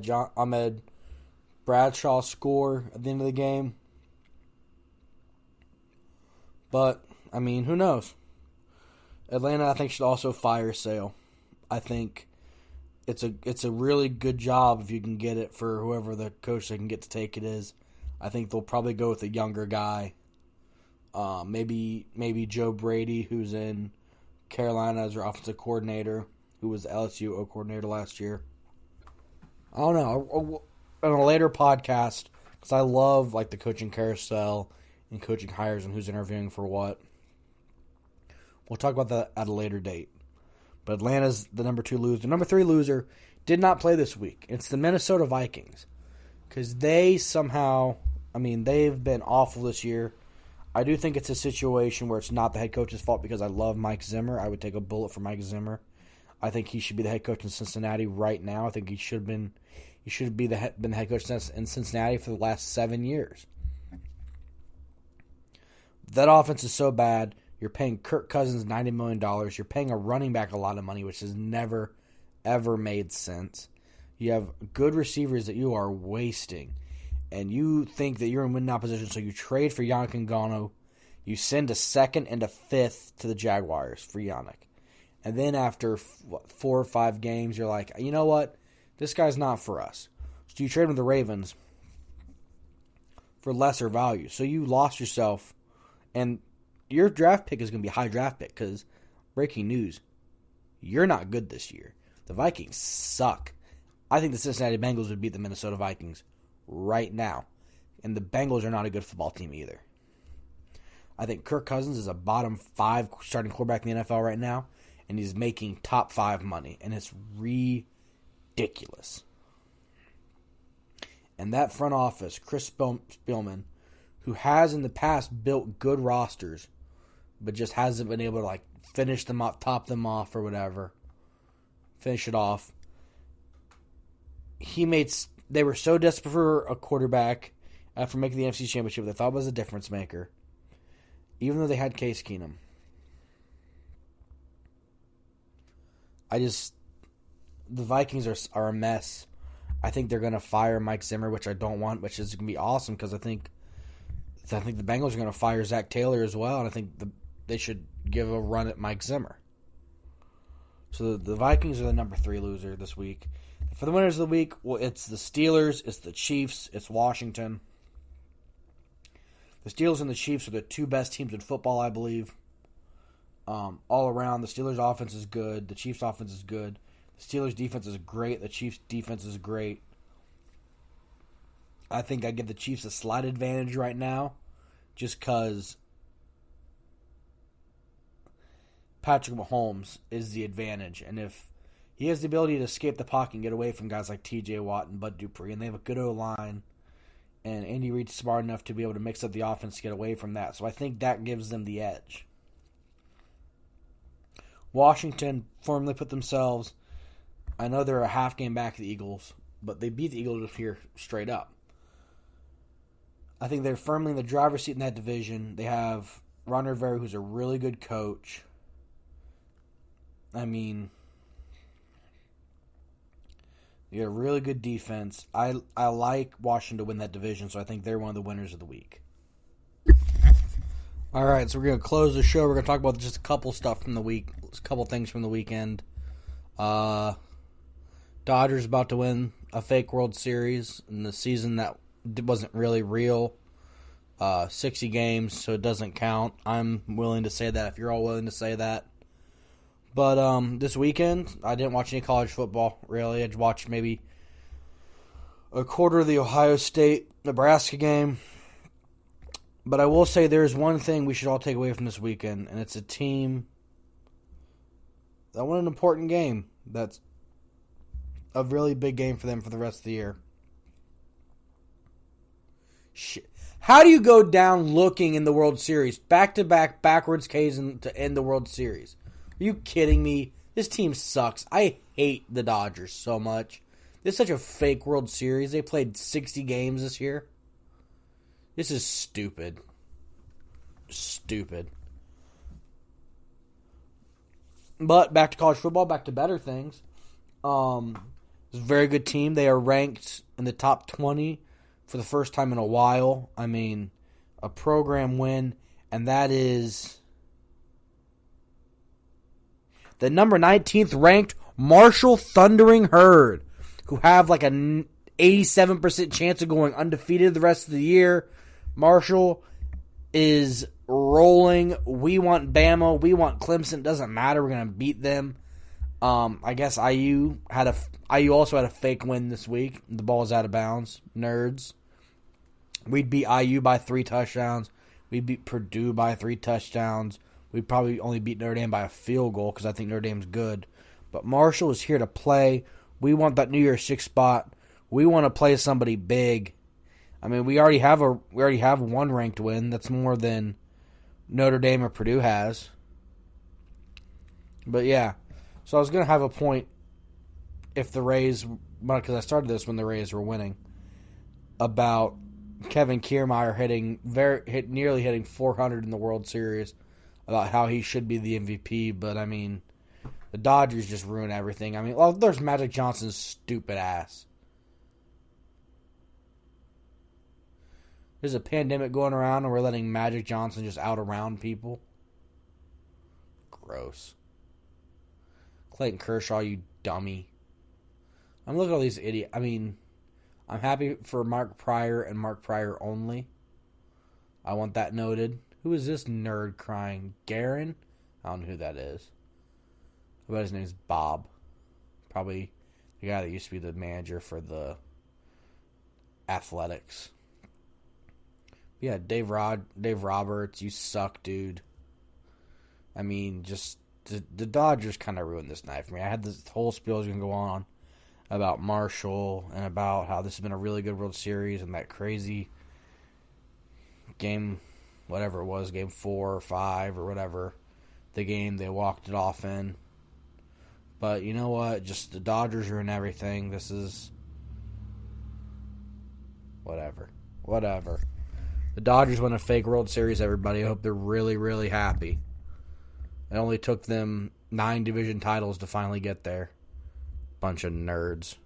Ahmed Bradshaw score at the end of the game. But, I mean, who knows? Atlanta, I think, should also fire Sale. I think it's a really good job if you can get it for whoever the coach they can get to take it is. I think they'll probably go with a younger guy. Maybe Joe Brady, who's in Carolina as their offensive coordinator, who was the LSU O coordinator last year. I don't know. On a later podcast, because I love like the coaching carousel and coaching hires and who's interviewing for what. We'll talk about that at a later date. But Atlanta's the number 2 loser. The number 3 loser did not play this week. It's the Minnesota Vikings. Because they somehow, they've been awful this year. I do think it's a situation where it's not the head coach's fault because I love Mike Zimmer. I would take a bullet for Mike Zimmer. I think he should be the head coach in Cincinnati right now. I think he should have been the head coach in Cincinnati for the last 7 years. That offense is so bad. You're paying Kirk Cousins $90 million. You're paying a running back a lot of money, which has never, ever made sense. You have good receivers that you are wasting. And you think that you're in win now position, so you trade for Yannick Nganou. You send a 2nd and a 5th to the Jaguars for Yannick. And then after 4 or 5 games, you're like, you know what? This guy's not for us. So you trade him to the Ravens for lesser value. So you lost yourself. And your draft pick is going to be a high draft pick because, breaking news, you're not good this year. The Vikings suck. I think the Cincinnati Bengals would beat the Minnesota Vikings right now. And the Bengals are not a good football team either. I think Kirk Cousins is a bottom 5 starting quarterback in the NFL right now, and he's making top 5 money, and it's ridiculous. And that front office, Chris Spielman, who has in the past built good rosters, but just hasn't been able to finish them off, top them off, or whatever, finish it off. They were so desperate for a quarterback after making the NFC Championship. They thought it was a difference maker, even though they had Case Keenum. The Vikings are a mess. I think they're going to fire Mike Zimmer, which I don't want, which is going to be awesome because I think the Bengals are going to fire Zach Taylor as well, and I think they should give a run at Mike Zimmer. So the Vikings are the number 3 loser this week. For the winners of the week, well, it's the Steelers, it's the Chiefs, it's Washington. The Steelers and the Chiefs are the 2 best teams in football, I believe. All around, the Steelers' offense is good. The Chiefs' offense is good. The Steelers' defense is great. The Chiefs' defense is great. I think I give the Chiefs a slight advantage right now just because Patrick Mahomes is the advantage. And if he has the ability to escape the pocket and get away from guys like TJ Watt and Bud Dupree, and they have a good O-line, and Andy Reid's smart enough to be able to mix up the offense to get away from that. So I think that gives them the edge. Washington firmly put themselves, I know they're a half game back of the Eagles, but they beat the Eagles here straight up. I think they're firmly in the driver's seat in that division. They have Ron Rivera, who's a really good coach. They got a really good defense. I like Washington to win that division, so I think they're one of the winners of the week. All right, so we're going to close the show. We're going to talk about just a couple stuff from the week, a couple things from the weekend. Dodgers about to win a fake World Series in the season that wasn't really real. 60 games, so it doesn't count. I'm willing to say that if you're all willing to say that. But this weekend, I didn't watch any college football, really. I just watched maybe a quarter of the Ohio State-Nebraska game. But I will say there's one thing we should all take away from this weekend, and it's a team that won an important game. That's a really big game for them for the rest of the year. Shit. How do you go down looking in the World Series? Back-to-back backwards Ks to end the World Series. Are you kidding me? This team sucks. I hate the Dodgers so much. This is such a fake World Series. They played 60 games this year. This is stupid. Stupid. But back to college football, back to better things. It's a very good team. They are ranked in the top 20 for the first time in a while. I mean, a program win, and that is the number 19th ranked MARHSALL Thundering Herd, who have like an 87% chance of going undefeated the rest of the year. MARHSALL is rolling. We want Bama. We want Clemson. Doesn't matter. We're going to beat them. I guess IU also had a fake win this week. The ball's out of bounds. Nerds. We'd beat IU by 3 touchdowns. We'd beat Purdue by 3 touchdowns. We'd probably only beat Notre Dame by a field goal because I think Notre Dame's good. But MARHSALL is here to play. We want that New Year's 6 spot. We want to play somebody big. I mean, we already have one ranked win. That's more than Notre Dame or Purdue has. But yeah, so I was gonna have a point if the Rays, because I started this when the Rays were winning, about Kevin Kiermaier nearly hitting 400 in the World Series, about how he should be the MVP. But I mean, the Dodgers just ruin everything. I mean, well, there's Magic Johnson's stupid ass. There's a pandemic going around and we're letting Magic Johnson just out around people. Gross. Clayton Kershaw, you dummy. I'm looking at all these idiots. I mean, I'm happy for Mark Pryor and Mark Pryor only. I want that noted. Who is this nerd crying? Garen? I don't know who that is. I bet his name's Bob. Probably the guy that used to be the manager for the Athletics. Yeah, Dave Roberts, you suck, dude. I mean, just the Dodgers kind of ruined this night for me. I had this whole spiel I was going to go on about MARHSALL and about how this has been a really good World Series and that crazy game, whatever it was, game 4 or 5 or whatever, the game they walked it off in. But you know what? Just the Dodgers ruin everything. This is whatever. The Dodgers won a fake World Series, everybody. I hope they're really, really happy. It only took them 9 division titles to finally get there. Bunch of nerds.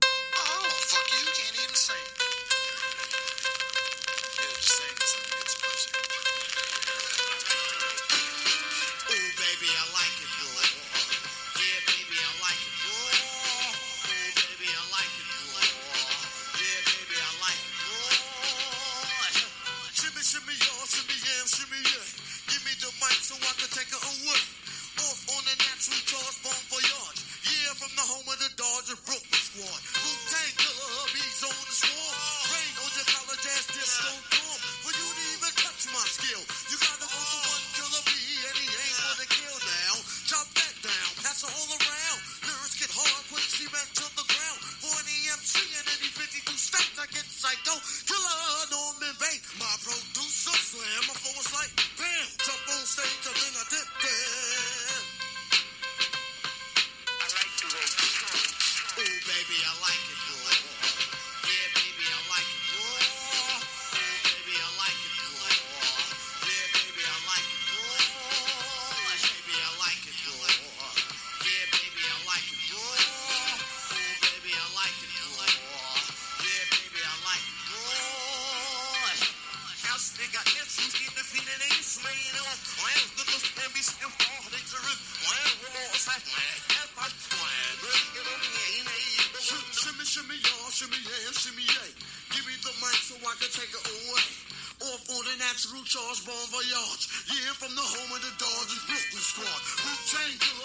Oh, fuck you, can't even sing. Yeah, just sing so it gets pussy. Oh, baby, I like it raw. Yeah, baby, I like it raw. Oh, baby, I like it raw. Yeah, baby, I like it raw. Shimmy, shimmy, y'all, shimmy, yeah, shimmy, yeah. Give me the mic so I can take it away. Off on the natural charge, bon voyage. Yeah, from the home of the Dodgers, Brooklyn squad. Wu-Tang Killer, bees on the swarm. Rain on your college ass disco dorm. For you to even touch my skill, you gotta go to one killer bee, and he ain't gonna kill now. Chop that down, pass it all around. Lyrics get hard, put cement to the ground. For an EMC in any 52 states, I get psycho. Killer Norman Bates, my producer slam. My flow was like, bam, jump on stage, and then I dip there. I like to roll. Oh, baby, I like it raw. Yeah, baby, I like it raw. Oh, baby, I like it raw. Yeah, baby, I like it raw. Baby, I like it raw. Yeah, baby, I like it raw. Oh, baby, I like it raw. Yeah, baby, I like it raw. House nigga, issues in the feeling ain't slain on. Well, the look can be still falling through. Well, we're all side. Shimmy, shimmy, y'all, shimmy, yeah, shimmy, yeah. Give me the mic so I can take it away. Off on the natural charge, bon voyage. Yeah, from the home of the Dodgers, Brooklyn squad. Wu-Tang Killer.